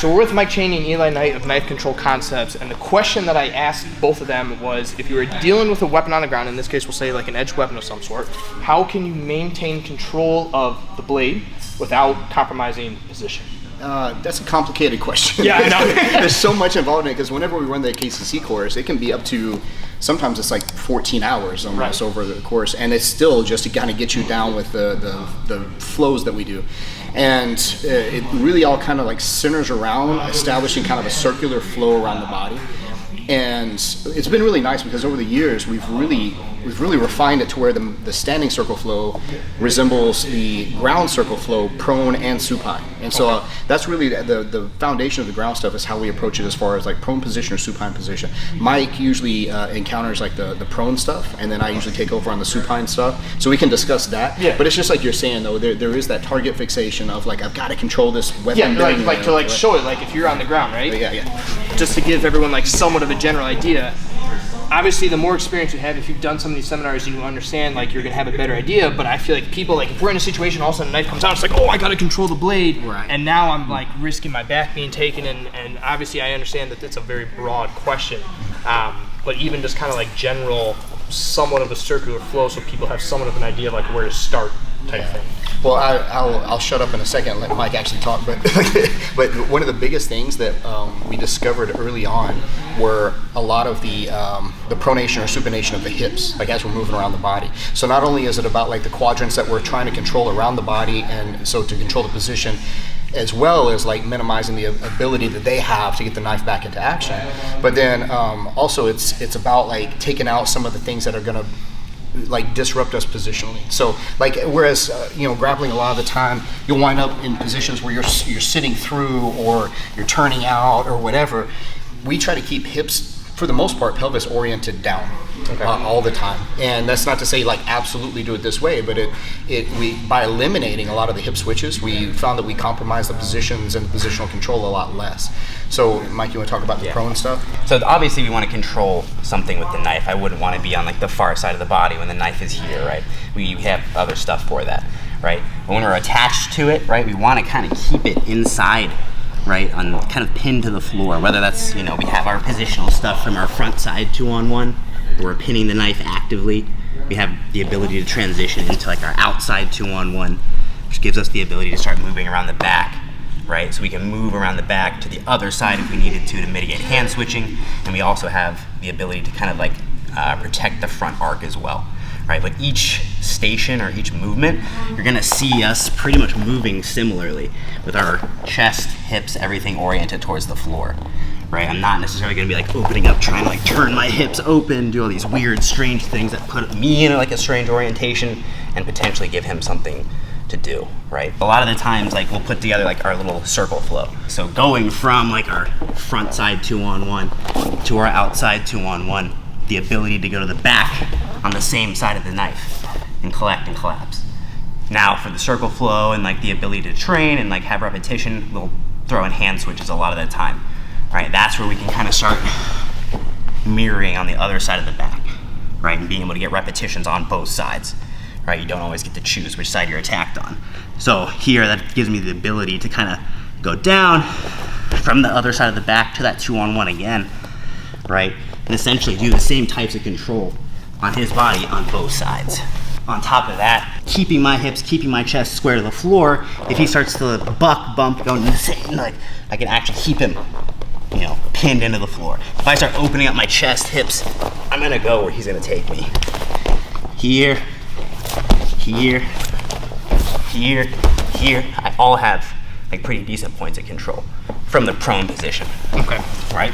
So we're with Mike Cheney and Eli Knight of Knife Control Concepts, and the question that I asked both of them was, if you were dealing with a weapon on the ground, in this case we'll say like an edged weapon of some sort, how can you maintain control of the blade without compromising position? That's a complicated question. Yeah, I know. There's so much involved in it, because whenever we run the KCC course, it can be up to, sometimes it's like 14 hours almost over the course, and it's still just to kind of get you down with the flows that we do. And it really all kind of like centers around establishing kind of a circular flow around the body. And it's been really nice, because over the years we've really refined it to where the standing circle flow resembles the ground circle flow, prone and supine. And so that's really the foundation of the ground stuff, is how we approach it as far as like prone position or supine position. Mike usually encounters like the prone stuff, and then I usually take over on the supine stuff, so we can discuss that. Yeah. But it's just like you're saying though, there is that target fixation of like, I've got to control this weapon. Yeah, like to show it, like if you're on the ground, right? Yeah. Just to give everyone like somewhat of a general idea. Obviously, the more experience you have, if you've done some of these seminars, you understand, like, you're going to have a better idea. But I feel like people, like, if we're in a situation, all of a sudden a knife comes out, it's like, oh, I got to control the blade. Right. And now I'm, like, risking my back being taken. And obviously, I understand that it's a very broad question. But even just kind of, like, general, somewhat of a circular flow, so people have somewhat of an idea of, like, where to start type thing. Well, I'll shut up in a second and let Mike actually talk, but one of the biggest things that we discovered early on were a lot of the pronation or supination of the hips, like as we're moving around the body. So not only is it about like the quadrants that we're trying to control around the body, and so to control the position, as well as like minimizing the ability that they have to get the knife back into action. But then also it's about like taking out some of the things that are going to like disrupt us positionally. So like, whereas grappling, a lot of the time you'll wind up in positions where you're sitting through or you're turning out or whatever. We try to keep hips, for the most part, pelvis oriented down all the time. And that's not to say like absolutely do it this way, but we by eliminating a lot of the hip switches, we found that we compromise the positions and the positional control a lot less. So Mike, you want to talk about the prone stuff? So obviously we want to control something with the knife. I wouldn't want to be on like the far side of the body when the knife is here, right? We have other stuff for that, right? But when we're attached to it, right, we want to kind of keep it inside, right, on kind of pinned to the floor, whether that's, we have our positional stuff from our front side 2-on-1, where we're pinning the knife actively. We have the ability to transition into like our outside 2-on-1, which gives us the ability to start moving around the back, right? So we can move around the back to the other side if we needed to mitigate hand switching. And we also have the ability to kind of like protect the front arc as well, right? But each station or each movement, you're gonna see us pretty much moving similarly with our chest, hips, everything oriented towards the floor, right? I'm not necessarily gonna be like opening up, trying to like turn my hips open, do all these weird, strange things that put me in like a strange orientation and potentially give him something to do, right? A lot of the times, like we'll put together like our little circle flow. So going from like our front side 2-on-1 to our outside 2-on-1, the ability to go to the back on the same side of the knife and collect and collapse. Now for the circle flow and like the ability to train and like have repetition, we'll throw in hand switches a lot of the time, right? That's where we can kind of start mirroring on the other side of the back, right? And being able to get repetitions on both sides, right? You don't always get to choose which side you're attacked on. So here, that gives me the ability to kind of go down from the other side of the back to that 2-on-1 again, right? And essentially do the same types of control on his body on both sides. On top of that, keeping my hips, keeping my chest square to the floor. If he starts to buck, bump, going insane, like I can actually keep him, pinned into the floor. If I start opening up my chest, hips, I'm gonna go where he's gonna take me. Here, here, here, here. I all have like pretty decent points of control from the prone position. Okay. Right?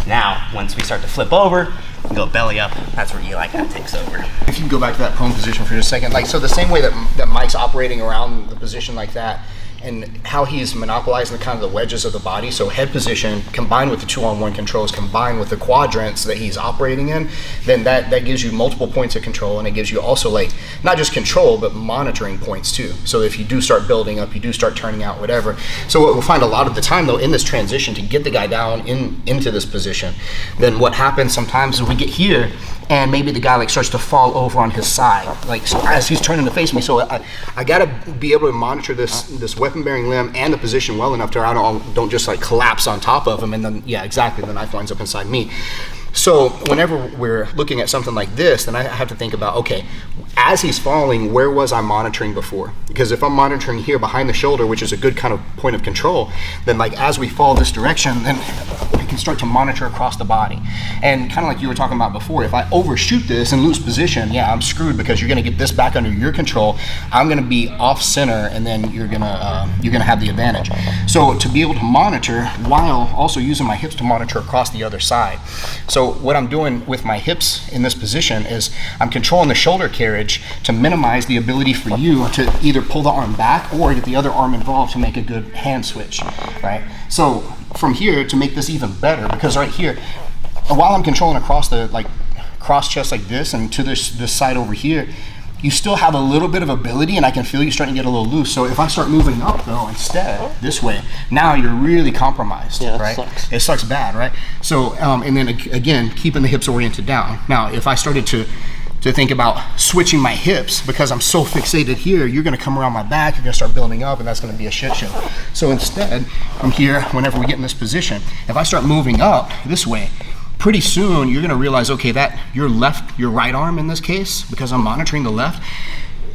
Now, once we start to flip over, we go belly up, that's where Eli kind of takes over. If you can go back to that prone position for just a second, like, so the same way that Mike's operating around the position like that, and how he's monopolizing the kind of the wedges of the body, so head position combined with the 2-on-1 controls, combined with the quadrants that he's operating in, then that gives you multiple points of control, and it gives you also like not just control but monitoring points too. So if you do start building up, you do start turning out, whatever. So what we'll find a lot of the time though in this transition to get the guy down into this position, then what happens sometimes is we get here and maybe the guy like starts to fall over on his side, like so as he's turning to face me. So I gotta be able to monitor this weapon bearing limb and the position well enough to where I don't just like collapse on top of him, and then yeah, exactly, the knife winds up inside me. So whenever we're looking at something like this, then I have to think about, okay, as he's falling, where was I monitoring before? Because if I'm monitoring here behind the shoulder, which is a good kind of point of control, then like as we fall this direction, then I can start to monitor across the body. And kind of like you were talking about before, if I overshoot this and lose position, yeah, I'm screwed, because you're gonna get this back under your control. I'm gonna be off center, and then you're gonna have the advantage. So to be able to monitor while also using my hips to monitor across the other side. So what I'm doing with my hips in this position is I'm controlling the shoulder carriage to minimize the ability for you to either pull the arm back or get the other arm involved to make a good hand switch, right? So from here, to make this even better, because right here, while I'm controlling across the like cross chest like this and to this side over here, you still have a little bit of ability, and I can feel you starting to get a little loose. So if I start moving up though instead this way, now you're really compromised, right? Sucks. It sucks bad, right? So and then again, keeping the hips oriented down. Now if I started to think about switching my hips, because I'm so fixated here, you're gonna come around my back, you're gonna start building up, and that's gonna be a shit show. So instead, from here, whenever we get in this position, if I start moving up this way, pretty soon you're gonna realize, okay, that your right arm in this case, because I'm monitoring the left,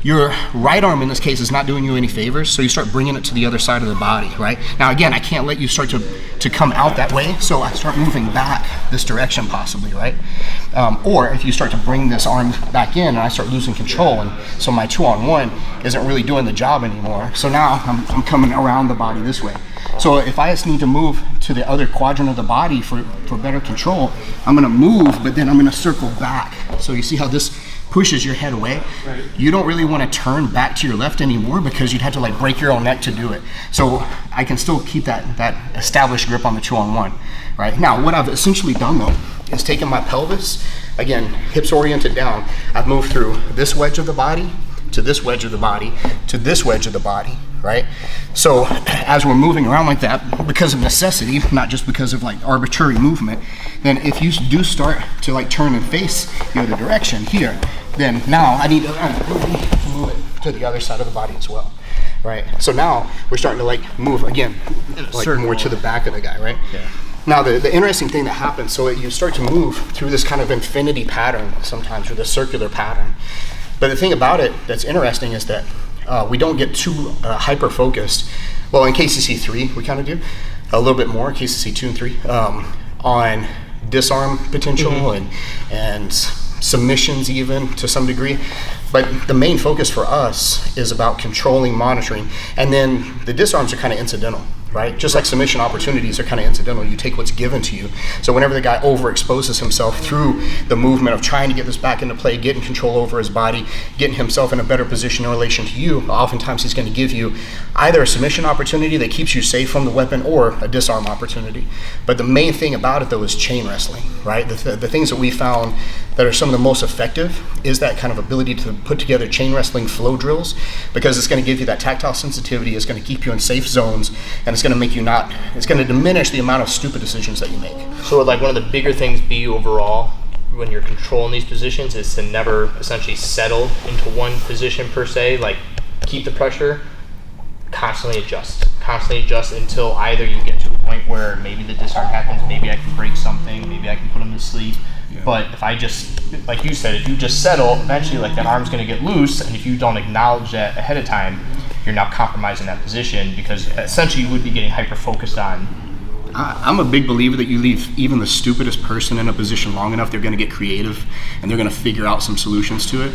your right arm in this case is not doing you any favors, so you start bringing it to the other side of the body, right? Now again, I can't let you start to come out that way, so I start moving back this direction possibly, right? Or if you start to bring this arm back in and I start losing control, and so my 2-on-1 isn't really doing the job anymore, so now I'm coming around the body this way. So if I just need to move to the other quadrant of the body for better control, I'm gonna move, but then I'm gonna circle back. So you see how this pushes your head away? Right. You don't really wanna turn back to your left anymore, because you'd have to like break your own neck to do it. So I can still keep that established grip on the 2-on-1, right? Now, what I've essentially done though, is taken my pelvis, again, hips oriented down. I've moved through this wedge of the body, to this wedge of the body, to this wedge of the body, right? So as we're moving around like that, because of necessity, not just because of like arbitrary movement, then if you do start to like turn and face the other direction here, then now I need to move it to the other side of the body as well, right? So now we're starting to like move again, like more to the back of the guy, right? Yeah. Now the interesting thing that happens, so you start to move through this kind of infinity pattern sometimes, or the circular pattern. But the thing about it that's interesting is that we don't get too hyper-focused. Well, in KCC 3, we kind of do a little bit more, KCC 2 and 3, on disarm potential and submissions even to some degree. But the main focus for us is about controlling, monitoring, and then the disarms are kind of incidental, right? Just like submission opportunities are kind of incidental. You take what's given to you. So whenever the guy overexposes himself through the movement of trying to get this back into play, getting control over his body, getting himself in a better position in relation to you, oftentimes he's going to give you either a submission opportunity that keeps you safe from the weapon or a disarm opportunity. But the main thing about it though is chain wrestling, right? The things that we found that are some of the most effective is that kind of ability to put together chain wrestling flow drills, because it's going to give you that tactile sensitivity, it's going to keep you in safe zones, and it's going to make you it's going to diminish the amount of stupid decisions that you make. So like one of the bigger things be overall when you're controlling these positions is to never essentially settle into one position per se, like keep the pressure, constantly adjust until either you get to a point where maybe the disarm happens, maybe I can break something, maybe I can put him to sleep. Yeah. But if I just, like you said, if you just settle, eventually like that arm's going to get loose, and if you don't acknowledge that ahead of time, you're now compromising that position, because essentially you would be getting hyper-focused on. I'm a big believer that you leave even the stupidest person in a position long enough, they're going to get creative and they're going to figure out some solutions to it,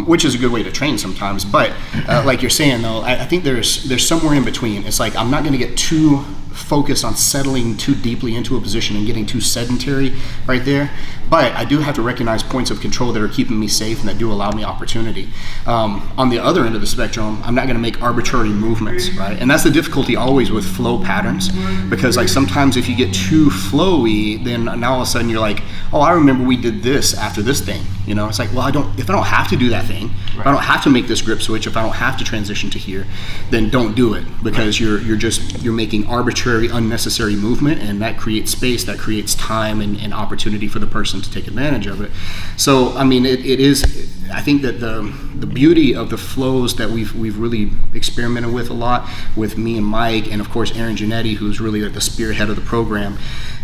which is a good way to train sometimes. But like you're saying though, I think there's somewhere in between. It's like I'm not going to get too focused on settling too deeply into a position and getting too sedentary right there. But I do have to recognize points of control that are keeping me safe and that do allow me opportunity. On the other end of the spectrum, I'm not going to make arbitrary movements, right? And that's the difficulty always with flow patterns, because like sometimes if you get too flowy, then now all of a sudden you're like, oh, I remember we did this after this thing. You know, it's like, well, if I don't have to do that thing, if I don't have to make this grip switch, if I don't have to transition to here, then don't do it, because you're making arbitrary, unnecessary movement, and that creates space, that creates time and opportunity for the person to take advantage of it. So I mean, it is, I think that the beauty of the flows that we've really experimented with a lot with me and Mike, and of course Aaron Giannetti, who's really like the spearhead of the program,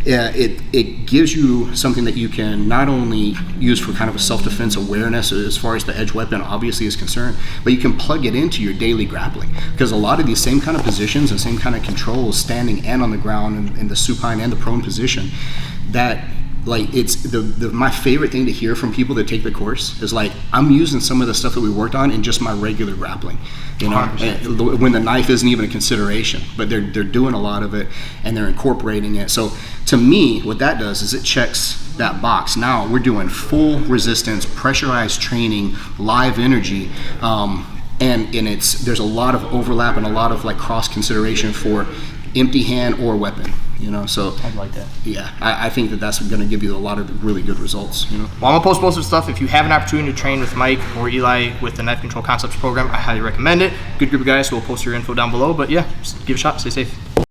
it gives you something that you can not only use for kind of a self-defense awareness as far as the edge weapon obviously is concerned, but you can plug it into your daily grappling, because a lot of these same kind of positions and same kind of controls, standing and on the ground, in the supine and the prone position, that like, it's my favorite thing to hear from people that take the course is like, I'm using some of the stuff that we worked on in just my regular grappling, you know, when the knife isn't even a consideration, but they're doing a lot of it and they're incorporating it. So to me, what that does is it checks that box. Now we're doing full resistance, pressurized training, live energy, and there's a lot of overlap and a lot of like cross consideration for empty hand or weapon. You know, so I'd like that. Yeah, I think that's going to give you a lot of really good results. You know, well, I'm gonna post most of the stuff. If you have an opportunity to train with Mike or Eli with the Knife Control Concepts program, I highly recommend it. Good group of guys, so we'll post your info down below. But yeah, just give it a shot. Stay safe.